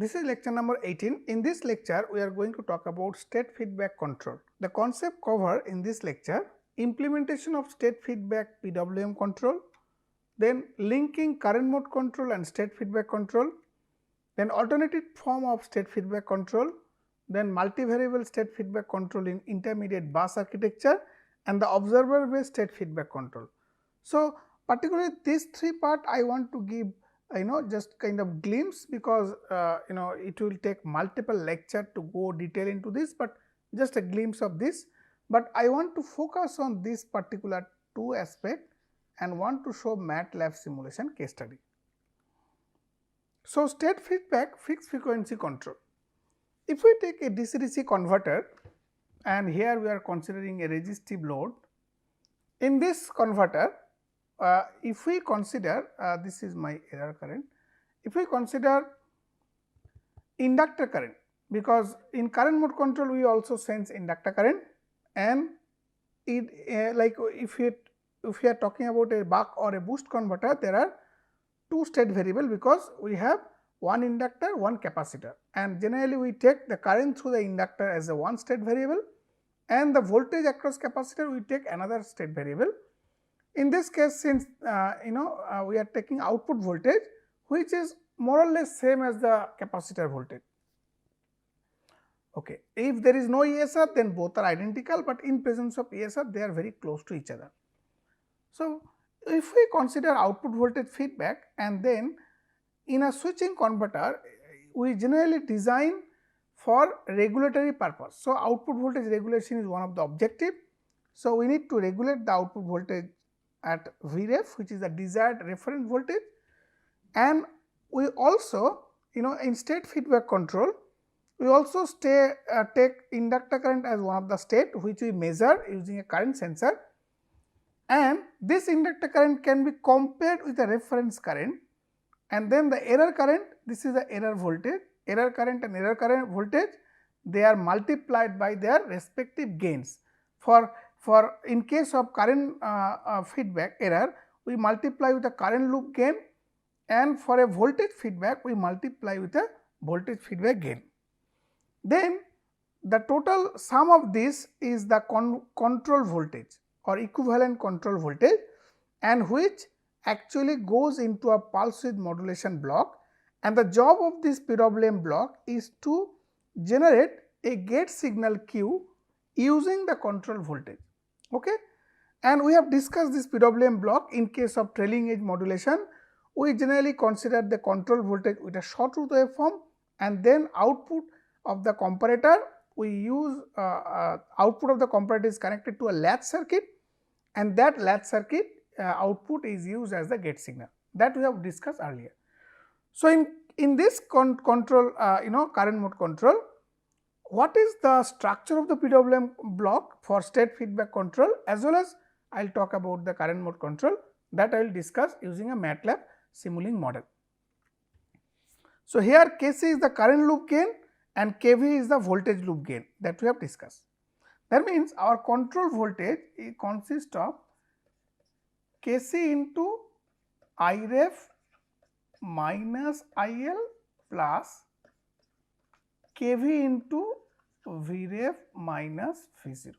This is lecture number 18. In this lecture, we are going to talk about state feedback control. The concept covered in this lecture: implementation of state feedback PWM control, then linking current mode control and state feedback control, then alternative form of state feedback control, then multivariable state feedback control in intermediate bus architecture, and the observer based state feedback control. So, particularly these three parts I want to give just kind of glimpse, because it will take multiple lecture to go detail into this, but just a glimpse of this. But I want to focus on this particular two aspect and want to show MATLAB simulation case study. So, state feedback fixed frequency control. If we take a DC-DC converter and here we are considering a resistive load, in this converter if we consider this is my error current, if we consider inductor current, because in current mode control we also sense inductor current, and it like if we are talking about a buck or a boost converter, there are two state variable, because we have one inductor, one capacitor, and generally we take the current through the inductor as a one state variable and the voltage across capacitor we take another state variable. In this case, since we are taking output voltage, which is more or less same as the capacitor voltage. Okay. If there is no ESR, then both are identical, but in presence of ESR they are very close to each other. So, if we consider output voltage feedback, and then in a switching converter we generally design for regulatory purpose. So, output voltage regulation is one of the objective. So, we need to regulate the output voltage at Vref, which is the desired reference voltage, and we also in state feedback control we also take inductor current as one of the state which we measure using a current sensor, and this inductor current can be compared with a reference current, and then the error current, this is the error voltage, error current and error current voltage, they are multiplied by their respective gains. For in case of current feedback error, we multiply with the current loop gain, and for a voltage feedback we multiply with a voltage feedback gain. Then the total sum of this is the control voltage or equivalent control voltage, and which actually goes into a pulse width modulation block, and the job of this PWM block is to generate a gate signal Q using the control voltage. Okay. And we have discussed this PWM block in case of trailing edge modulation. We generally consider the control voltage with a short root waveform, and then output of the comparator we use output of the comparator is connected to a latch circuit, and that latch circuit output is used as the gate signal, that we have discussed earlier. So, in this control current mode control, what is the structure of the PWM block for state feedback control, as well as I will talk about the current mode control, that I will discuss using a MATLAB Simulink model. So, here Kc is the current loop gain and Kv is the voltage loop gain that we have discussed. That means, our control voltage consists of Kc into Iref minus IL plus Kv into Vref minus V0.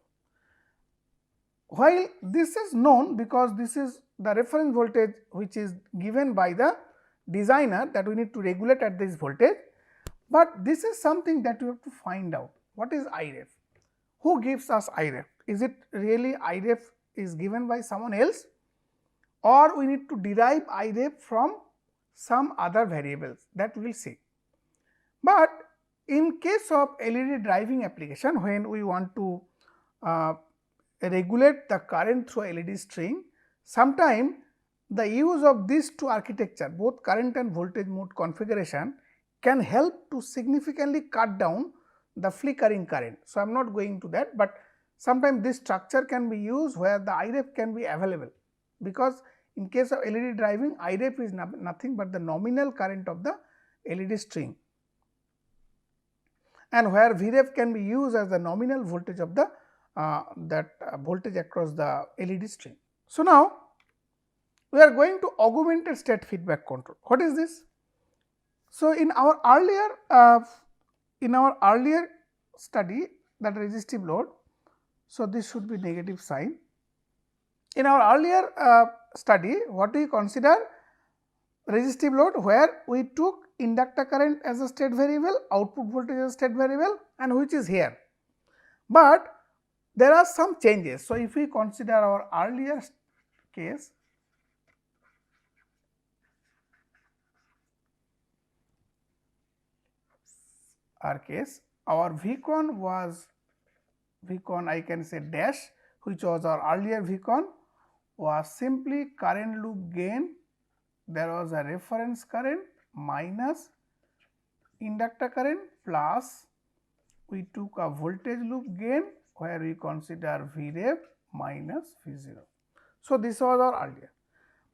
While this is known because this is the reference voltage which is given by the designer that we need to regulate at this voltage, but this is something that we have to find out. What is Iref? Who gives us Iref? Is it really Iref is given by someone else, or we need to derive Iref from some other variables, that we will see. But in case of LED driving application, when we want to regulate the current through a LED string, sometime the use of these two architecture, both current and voltage mode configuration, can help to significantly cut down the flickering current. So, I am not going to that, but sometimes this structure can be used where the Iref can be available, because in case of LED driving, Iref is nothing but the nominal current of the LED string, and where Vref can be used as the nominal voltage of the voltage across the LED string. So, now we are going to augmented state feedback control. What is this? So, in our earlier study, that resistive load, so this should be negative sign. In our earlier study, what we consider resistive load, where we took inductor current as a state variable, output voltage as a state variable, and which is here. But there are some changes. So, if we consider our earlier case, our Vcon was I can say dash, which was our earlier Vcon, was simply current loop gain. There was a reference current minus inductor current plus we took a voltage loop gain where we consider Vref minus V0. So, this was our earlier,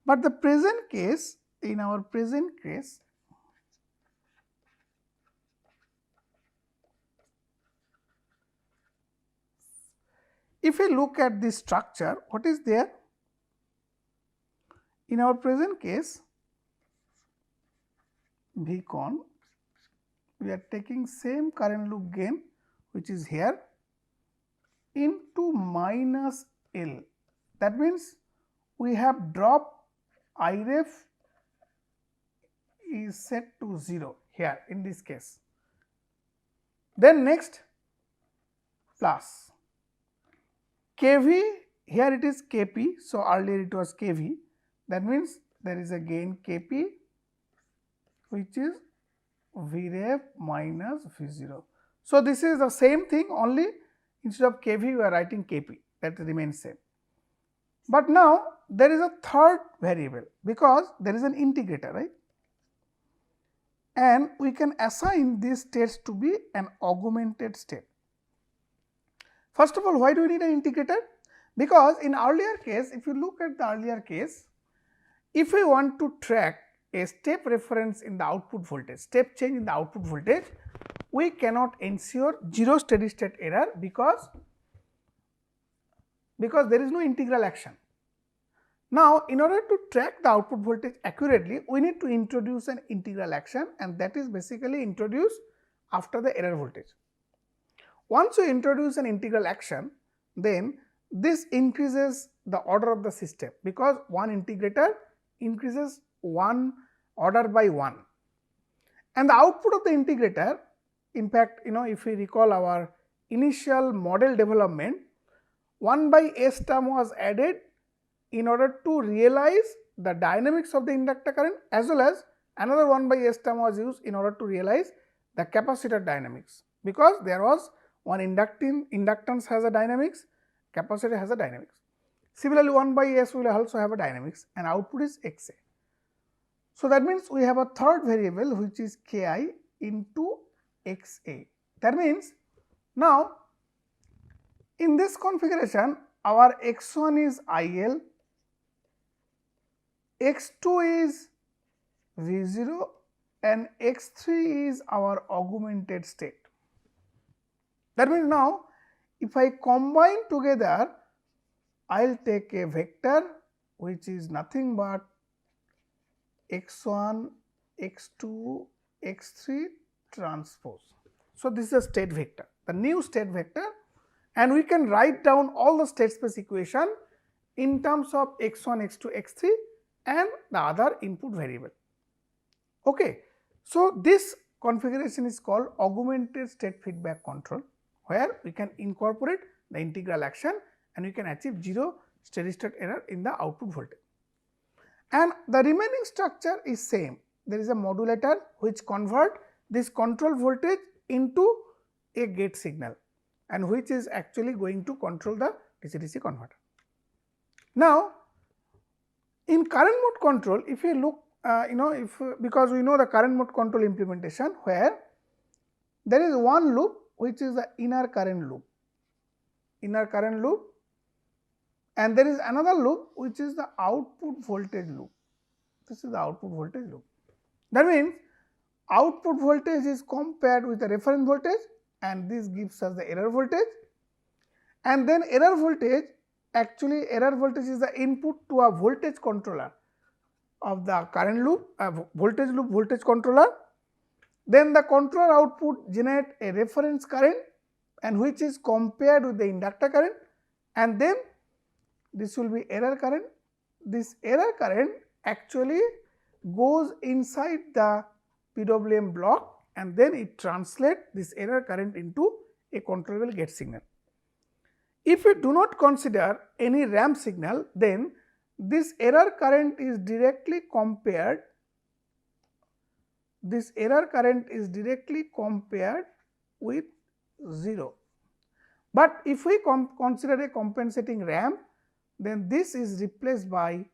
but the present case, in our present case, if we look at this structure, what is there? In our present case, Vcon, we are taking same current loop gain, which is here, into minus L. That means, we have dropped Iref is set to 0 here in this case. Then next plus kV, here it is Kp. So, earlier it was Kv, that means there is a gain Kp, which is Vref minus V0. So, this is the same thing, only instead of Kv we are writing Kp, that remains same. But now there is a third variable, because there is an integrator, right, and we can assign these states to be an augmented state. First of all, why do we need an integrator? Because in earlier case, if you look at the earlier case, if we want to track a step reference in the output voltage, step change in the output voltage, we cannot ensure 0 steady state error, because there is no integral action. Now, in order to track the output voltage accurately, we need to introduce an integral action, and that is basically introduced after the error voltage. Once you introduce an integral action, then this increases the order of the system, because one integrator increases one order by 1, and the output of the integrator, in fact, if we recall our initial model development, 1 by S term was added in order to realize the dynamics of the inductor current, as well as another 1 by S term was used in order to realize the capacitor dynamics, because there was one inductance has a dynamics, capacitor has a dynamics. Similarly, 1 by S will also have a dynamics, and output is Xa. So, that means we have a third variable, which is Ki into Xa. That means, now in this configuration, our x1 is IL, x2 is V0, and x3 is our augmented state. That means, now if I combine together, I will take a vector which is nothing but x1, x2, x3 transpose. So, this is a state vector, the new state vector, and we can write down all the state space equation in terms of x1, x2, x3 and the other input variable. Okay. So, this configuration is called augmented state feedback control, where we can incorporate the integral action and we can achieve 0 steady state error in the output voltage. And the remaining structure is same. There is a modulator which convert this control voltage into a gate signal, and which is actually going to control the DC-DC converter. Now, in current mode control, if you look, because we know the current mode control implementation, where there is one loop which is the inner current loop, and there is another loop which is the output voltage loop. This is the output voltage loop. That means, output voltage is compared with the reference voltage, and this gives us the error voltage, and then error voltage is the input to a voltage controller of the current loop, voltage controller, Then the controller output generate a reference current and which is compared with the inductor current, and then this will be error current. This error current actually goes inside the PWM block and then it translates this error current into a controllable gate signal. If we do not consider any ramp signal, then this error current is directly compared, with 0. But if we consider a compensating ramp, then this is replaced by,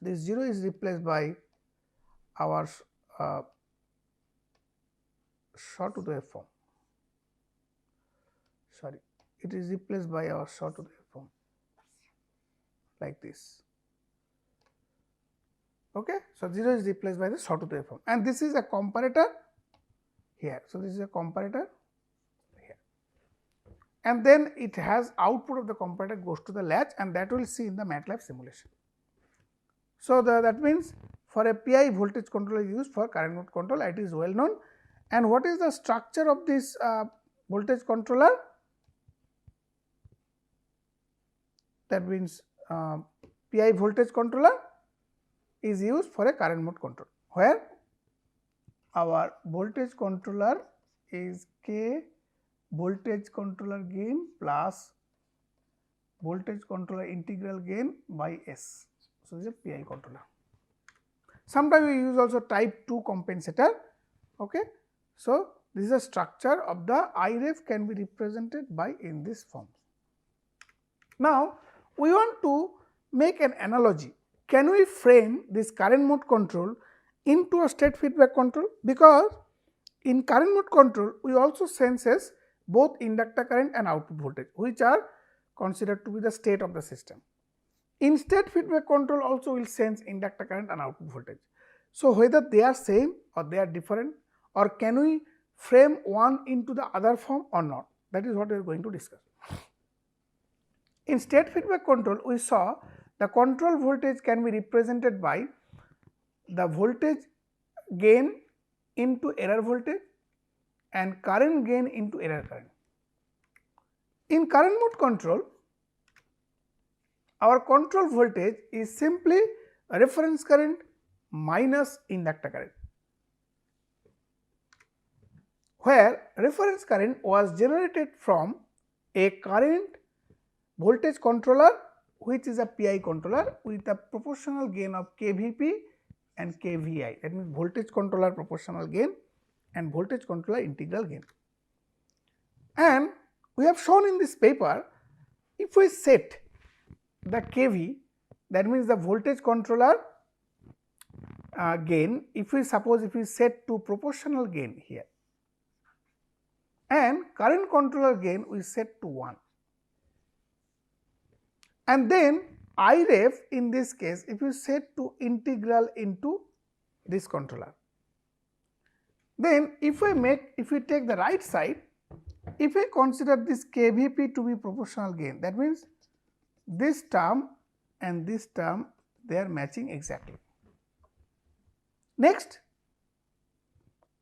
this 0 is replaced by our sawtooth waveform. Sorry, it is replaced by our sawtooth waveform like this. Okay. So, 0 is replaced by the sawtooth waveform, and this is a comparator here. So, this is a comparator here, and then it has output of the comparator goes to the latch, and that we will see in the MATLAB simulation. So, that means for a PI voltage controller used for current mode control, it is well known. And what is the structure of this voltage controller? That means PI voltage controller is used for a current mode control, where our voltage controller is K voltage controller gain plus voltage controller integral gain by S. So, this is a PI controller. Sometimes we use also type 2 compensator. Okay. So, this is a structure of the IREF can be represented by in this form. Now, we want to make an analogy. Can we frame this current mode control into a state feedback control? Because in current mode control, we also senses both inductor current and output voltage, which are considered to be the state of the system. In state feedback control also will sense inductor current and output voltage. So, whether they are same or they are different, or can we frame one into the other form or not, that is what we are going to discuss. In state feedback control, we saw the control voltage can be represented by the voltage gain into error voltage and current gain into error current. In current mode control, our control voltage is simply a reference current minus inductor current, where reference current was generated from a current voltage controller, which is a PI controller with a proportional gain of KVP and KVI, that means voltage controller proportional gain and voltage controller integral gain. And we have shown in this paper, if we set the KV, that means the voltage controller gain, if we set to proportional gain here, and current controller gain we set to 1, and then IREF in this case if you set to integral into this controller, then if we take the right side, if we consider this KVP to be proportional gain, that means this term and this term they are matching exactly. Next,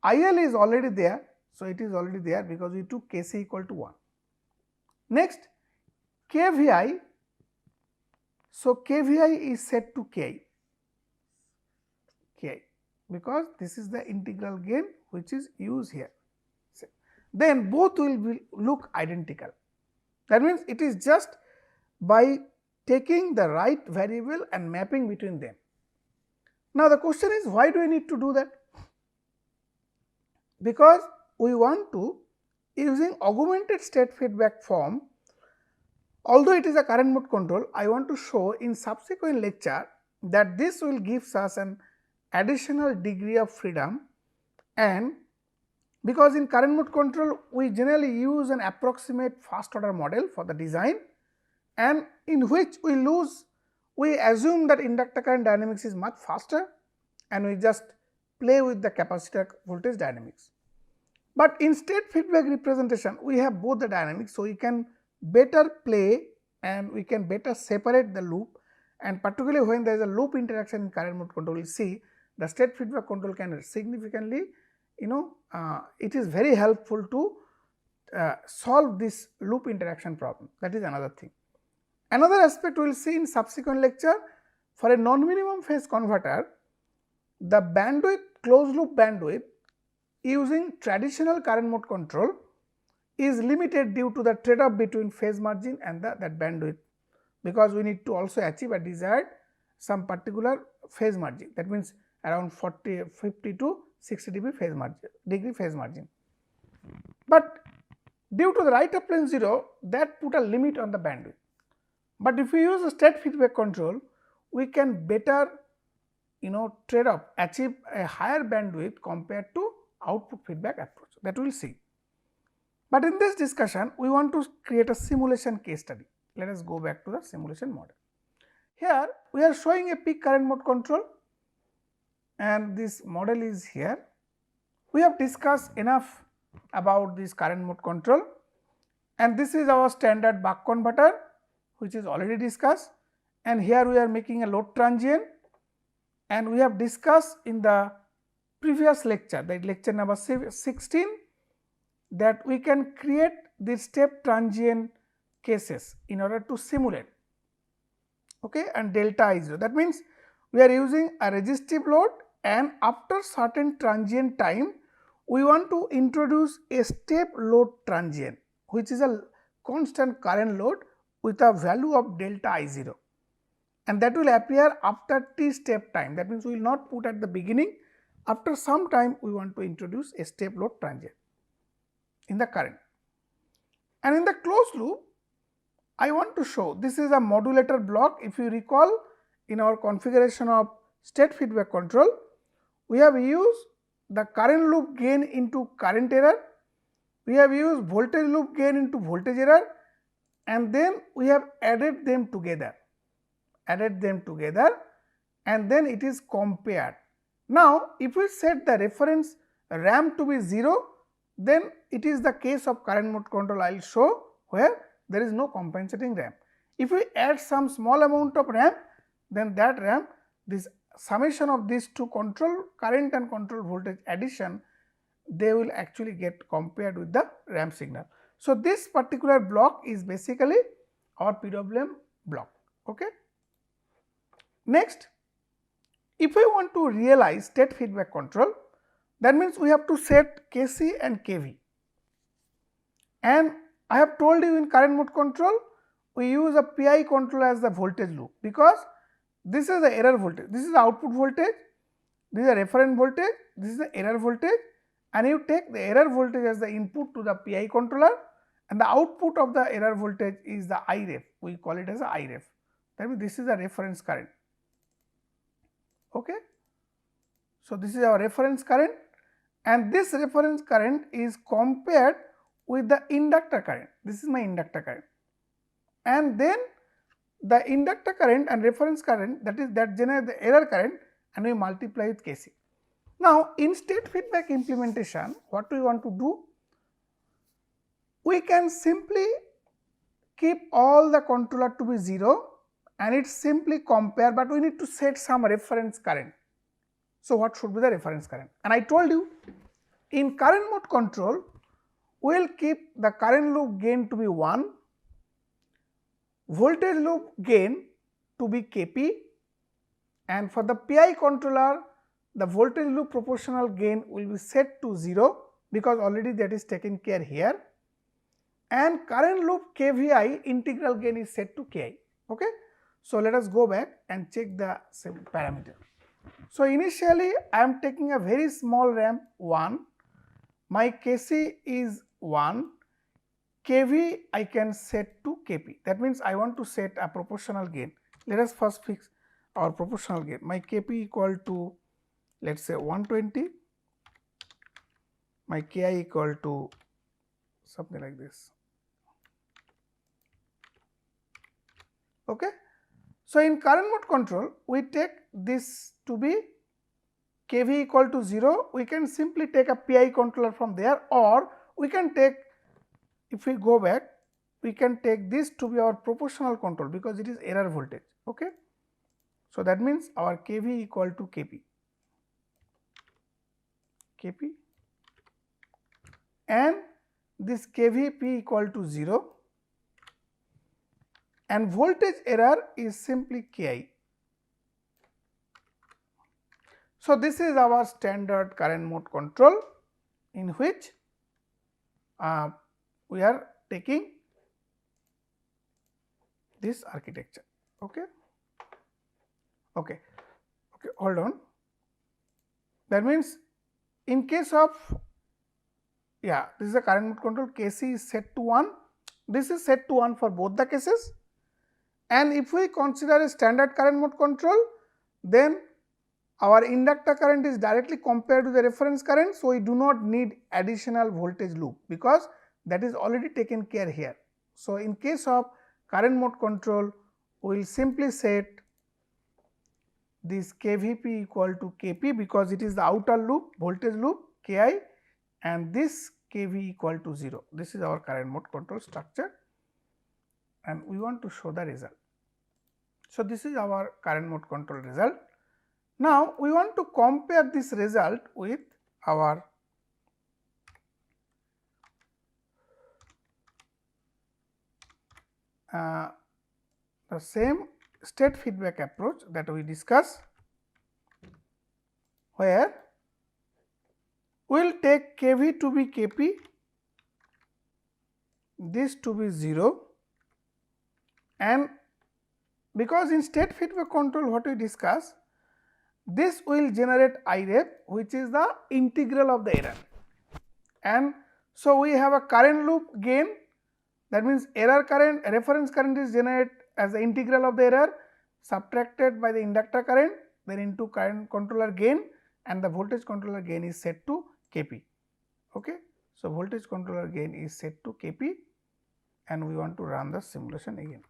IL is already there, so it is already there because we took Kc equal to 1. Next, KVI, so KVI is set to Ki, because this is the integral gain which is used here. Then both will look identical. That means it is just by taking the right variable and mapping between them. Now, the question is, why do we need to do that? Because we want to, using augmented state feedback form, although it is a current mode control, I want to show in subsequent lecture that this will give us an additional degree of freedom, and because in current mode control we generally use an approximate first order model for the design, and in which we assume that inductor current dynamics is much faster and we just play with the capacitor voltage dynamics. But in state feedback representation we have both the dynamics, so we can better play and we can better separate the loop, and particularly when there is a loop interaction in current mode control, we see the state feedback control can significantly it is very helpful to solve this loop interaction problem. That is another thing. Another aspect we will see in subsequent lecture, for a non-minimum phase converter, the bandwidth, closed loop bandwidth using traditional current mode control is limited due to the trade off between phase margin and that bandwidth, because we need to also achieve a desired some particular phase margin, that means around 50 to 60 degree phase margin. But due to the right of plane 0, that put a limit on the bandwidth. But if we use a state feedback control, we can better trade off, achieve a higher bandwidth compared to output feedback approach, that we will see. But in this discussion, we want to create a simulation case study. Let us go back to the simulation model. Here we are showing a peak current mode control, and this model is here. We have discussed enough about this current mode control, and this is our standard buck converter, which is already discussed, and here we are making a load transient, and we have discussed in the previous lecture, that lecture number 16, that we can create these step transient cases in order to simulate, okay, and delta is 0. That means we are using a resistive load, and after certain transient time we want to introduce a step load transient, which is a constant current load with a value of delta I 0, and that will appear after t step time. That means we will not put at the beginning, after some time we want to introduce a step load transient in the current. And in the closed loop, I want to show, this is a modulator block. If you recall, in our configuration of state feedback control, we have used the current loop gain into current error, we have used voltage loop gain into voltage error, and then we have added them together, and then it is compared. Now, if we set the reference ramp to be 0, then it is the case of current mode control I will show, where there is no compensating ramp. If we add some small amount of ramp, then that ramp, this summation of these two control current and control voltage addition, they will actually get compared with the ramp signal. So, this particular block is basically our PWM block. Okay. Next, if we want to realize state feedback control, that means we have to set Kc and Kv, and I have told you in current mode control we use a PI control as the voltage loop, because this is the error voltage, this is the output voltage, this is the reference voltage, this is the error voltage, and you take the error voltage as the input to the PI controller, and the output of the error voltage is the Iref, we call it as a Iref. That means this is the reference current. Okay. So, this is our reference current, and this reference current is compared with the inductor current. This is my inductor current, and then the inductor current and reference current, that generates the error current, and we multiply with Kc. Now, in state feedback implementation, what we want to do? We can simply keep all the controller to be 0 and it simply compare, but we need to set some reference current. So, what should be the reference current? And I told you, in current mode control, we will keep the current loop gain to be 1, voltage loop gain to be Kp, and for the PI controller, the voltage loop proportional gain will be set to 0, because already that is taken care here, and current loop Kvi integral gain is set to Ki. Okay. So, let us go back and check the same parameter. So, initially I am taking a very small ramp 1, my Kc is 1, Kv I can set to Kp, that means I want to set a proportional gain. Let us first fix our proportional gain. My Kp equal to, let us say 120, my Ki equal to something like this. Okay. So, in current mode control, we take this to be Kv equal to 0, we can simply take a PI controller from there, or we can take, if we go back, we can take this to be our proportional control, because it is error voltage. Okay. So, that means our Kv equal to Kp, and this KVP equal to 0 and voltage error is simply Ki. So, this is our standard current mode control in which we are taking this architecture. Okay. Okay, hold on. That means in case of this is a current mode control, Kc is set to 1, this is set to 1 for both the cases, and if we consider a standard current mode control, then our inductor current is directly compared to the reference current. So, we do not need additional voltage loop because that is already taken care here. So, in case of current mode control, we will simply set this KVP equal to Kp because it is the outer loop voltage loop Ki, and this Kv equal to 0. This is our current mode control structure and we want to show the result. So, this is our current mode control result. Now, we want to compare this result with our the same state feedback approach that we discussed, where we will take Kv to be Kp, this to be 0, and because in state feedback control what we discuss, this will generate Iref, which is the integral of the error, and so we have a current loop gain, that means error current, reference current is generated as the integral of the error subtracted by the inductor current, then into current controller gain, and the voltage controller gain is set to Kp. Okay. So, voltage controller gain is set to Kp and we want to run the simulation again.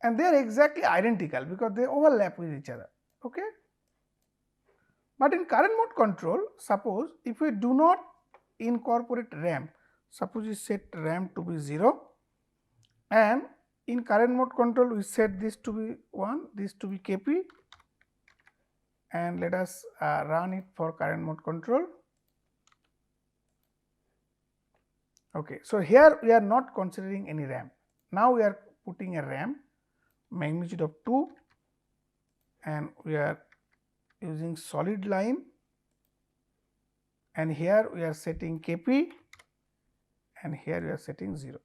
And they are exactly identical because they overlap with each other. Okay. But in current mode control, suppose if we do not incorporate ramp, suppose we set ramp to be 0 and in current mode control we set this to be 1, this to be Kp, and let us run it for current mode control. Okay. So, here we are not considering any ramp. Now, we are putting a ramp magnitude of 2 and we are using solid line, and here we are setting Kp and here we are setting 0.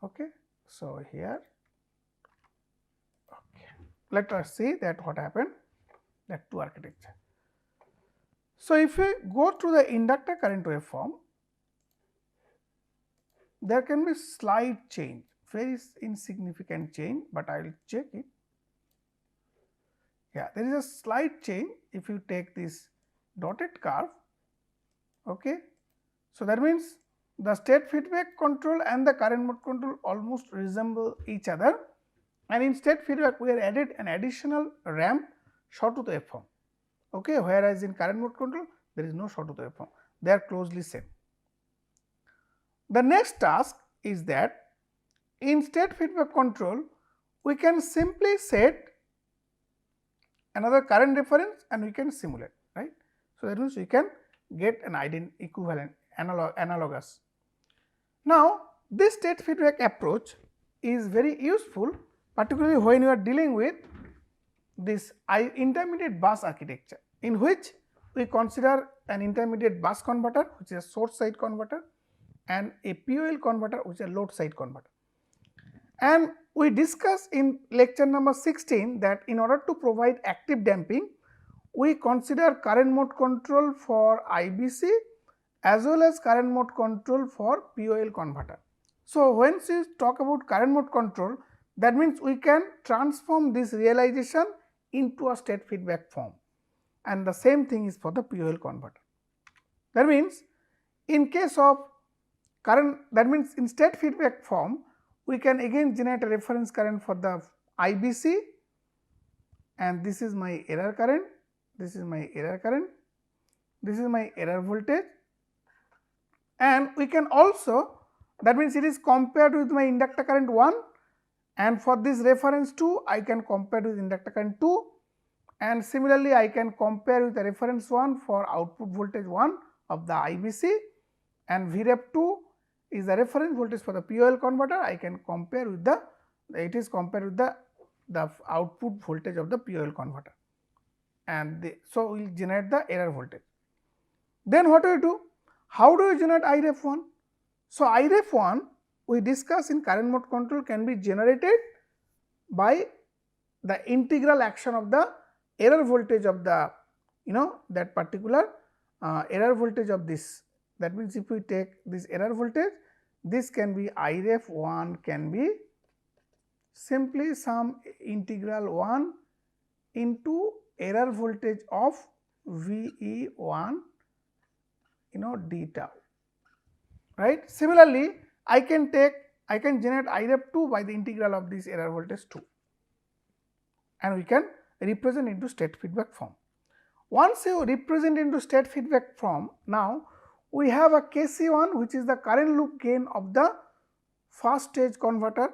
Okay. So, here let us see that what happened, that two architecture. So, if we go to the inductor current waveform, there can be slight change, very insignificant change, but I will check it. Yeah, there is a slight change if you take this dotted curve. Okay. So, that means the state feedback control and the current mode control almost resemble each other, and in state feedback we have added an additional ramp sawtooth waveform. Okay, whereas in current mode control there is no sawtooth waveform, they are closely same. The next task is that in state feedback control we can simply set another current reference and we can simulate, right. So, that means we can get an equivalent analogous. Now, this state feedback approach is very useful, particularly when you are dealing with this intermediate bus architecture, in which we consider an intermediate bus converter which is a source side converter and a POL converter which is a load side converter. And we discussed in lecture number 16 that in order to provide active damping, we consider current mode control for IBC as well as current mode control for POL converter. So, when we talk about current mode control, that means we can transform this realization into a state feedback form, and the same thing is for the POL converter. That means in case of current, that means in state feedback form we can again generate a reference current for the IBC, and this is my error current, this is my error current, this is my error voltage, and we can also, that means it is compared with my inductor current 1, and for this reference 2 I can compare with inductor current 2, and similarly I can compare with the reference one for output voltage 1 of the IBC, and Vref2 is the reference voltage for the POL converter. I can compare with the, it is compared with the output voltage of the POL converter, and so we will generate the error voltage. Then what do we do? How do we generate IREF1? So, IREF1 we discuss in current mode control can be generated by the integral action of the error voltage of the that particular error voltage of this. That means, if we take this error voltage, this can be IREF1 can be simply some integral 1 into error voltage of VE1 d tau, right. Similarly, I can generate IREF2 by the integral of this error voltage 2, and we can represent into state feedback form. Once you represent into state feedback form, now we have a Kc1 which is the current loop gain of the first stage converter,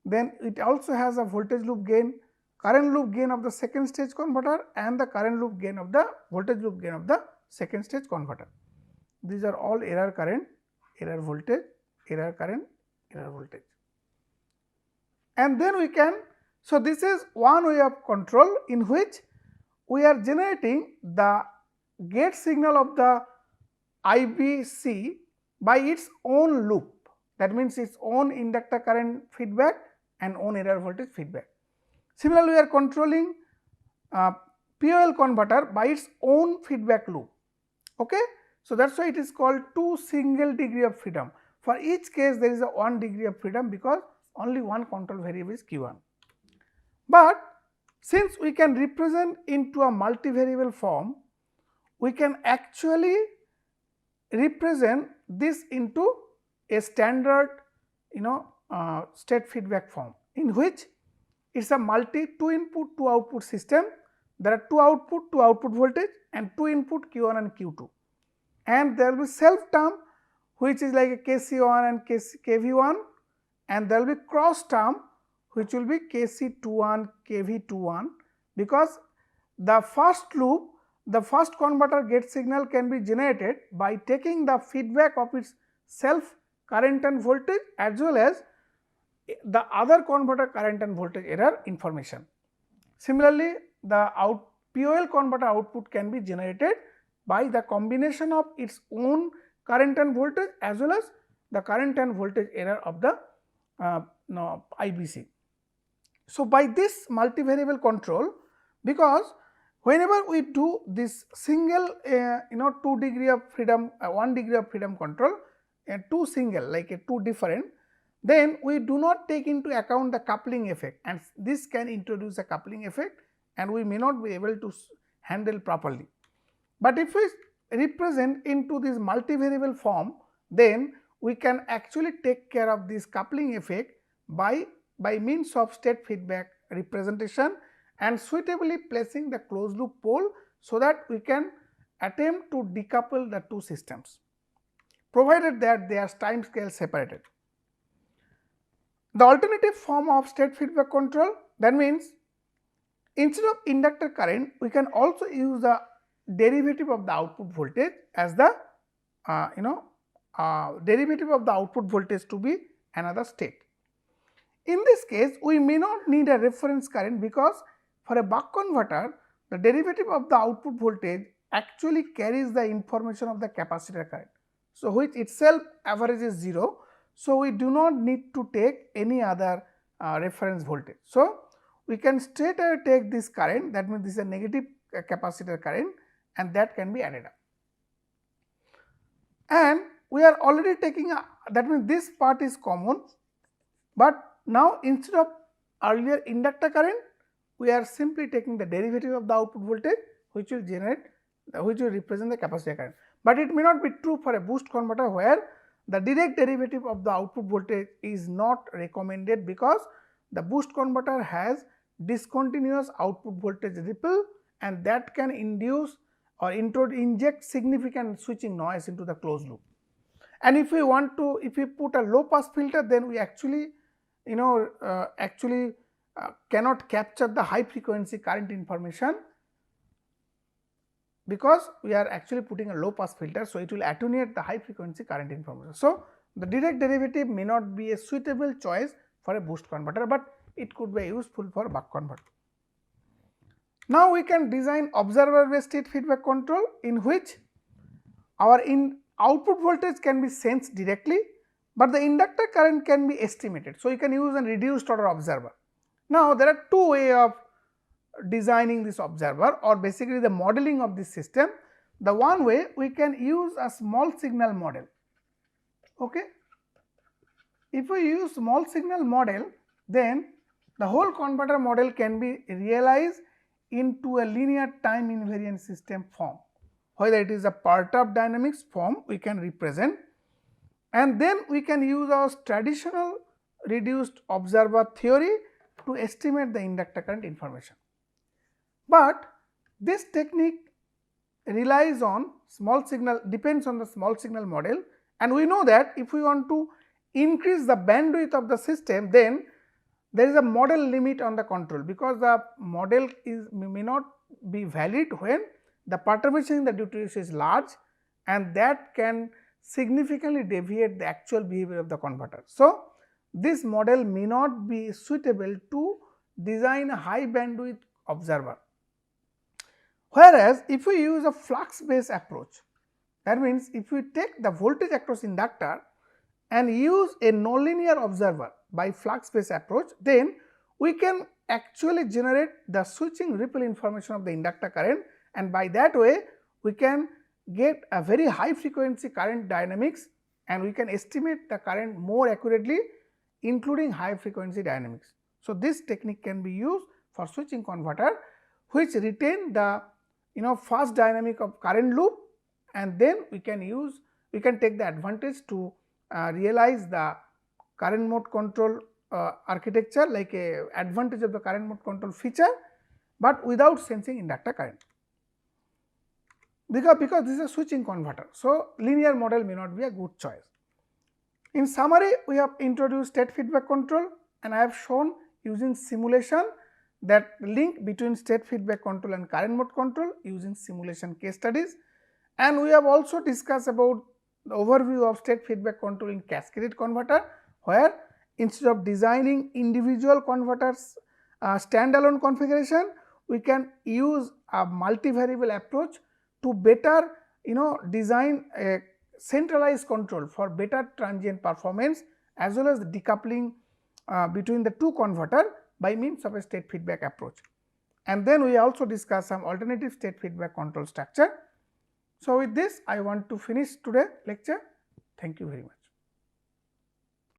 then it also has a voltage loop gain, current loop gain of the second stage converter, and the current loop gain of the voltage loop gain of the second stage converter. These are all error current, error voltage, error current, error voltage. And then we can, so this is one way of control in which we are generating the gate signal of the IBC by its own loop. That means, its own inductor current feedback and own error voltage feedback. Similarly, we are controlling POL converter by its own feedback loop. Okay? So, that is why it is called 2 single degree of freedom. For each case there is a 1 degree of freedom, because only one control variable is Q1. But since we can represent into a multivariable form, we can actually represent this into a standard state feedback form, in which it is a two input 2 output system. There are 2 output voltage and 2 input Q1 and Q2, and there will be self term which is like a Kc1 and Kv1, and there will be cross term which will be Kc21, Kv21, because the first loop, the first converter gate signal can be generated by taking the feedback of its self current and voltage as well as the other converter current and voltage error information. Similarly, the POL converter output can be generated by the combination of its own current and voltage as well as the current and voltage error of the IBC. So, by this multivariable control, because whenever we do this single 2 degree of freedom 1 degree of freedom control and 2 single like a 2 different, then we do not take into account the coupling effect, and this can introduce a coupling effect and we may not be able to handle properly. But if we represent into this multivariable form, then we can actually take care of this coupling effect by means of state feedback representation and suitably placing the closed loop pole, so that we can attempt to decouple the two systems, provided that they are time scale separated. The alternative form of state feedback control, that means instead of inductor current, we can also use the derivative of the output voltage as the derivative of the output voltage to be another state. In this case, we may not need a reference current, because for a buck converter, the derivative of the output voltage actually carries the information of the capacitor current. So, which itself averages 0. So, we do not need to take any other reference voltage. So, we can straight away take this current, that means this is a negative capacitor current, and that can be added up. And we are already taking that means this part is common, but now instead of earlier inductor current, we are simply taking the derivative of the output voltage, which will represent the capacitor current. But it may not be true for a boost converter, where the direct derivative of the output voltage is not recommended, because the boost converter has discontinuous output voltage ripple, and that can induce or inject significant switching noise into the closed loop. And if we want to, if we put a low pass filter, then we actually cannot capture the high frequency current information, because we are actually putting a low pass filter. So, it will attenuate the high frequency current information. So, the direct derivative may not be a suitable choice for a boost converter, but it could be useful for buck converter. Now, we can design observer based state feedback control, in which our output voltage can be sensed directly, but the inductor current can be estimated. So, you can use a reduced order observer. Now, there are two ways of designing this observer, or basically the modeling of this system. The one way, we can use a small signal model. Okay. If we use small signal model, then the whole converter model can be realized into a linear time invariant system form. Whether it is a Perturb dynamics form, we can represent, and then we can use our traditional reduced observer theory to estimate the inductor current information. But this technique relies on small signal, depends on the small signal model, and we know that if we want to increase the bandwidth of the system, then there is a model limit on the control, because the model may not be valid when the perturbation in the duty is large, and that can significantly deviate the actual behavior of the converter. So, this model may not be suitable to design a high bandwidth observer. Whereas, if we use a flux based approach, that means if we take the voltage across inductor and use a nonlinear observer by flux based approach, then we can actually generate the switching ripple information of the inductor current, and by that way we can get a very high frequency current dynamics, and we can estimate the current more accurately, including high frequency dynamics. So, this technique can be used for switching converter, which retain the fast dynamic of current loop, and then we can take the advantage to realize the current mode control architecture, like a advantage of the current mode control feature, but without sensing inductor current, because this is a switching converter. So, linear model may not be a good choice. In summary, we have introduced state feedback control, and I have shown using simulation that link between state feedback control and current mode control using simulation case studies, and we have also discussed about the overview of state feedback control in cascaded converter, where instead of designing individual converters standalone configuration, we can use a multivariable approach to better design a centralized control for better transient performance, as well as the decoupling between the two converter by means of a state feedback approach. And then we also discuss some alternative state feedback control structure. So, with this I want to finish today's lecture. Thank you very much.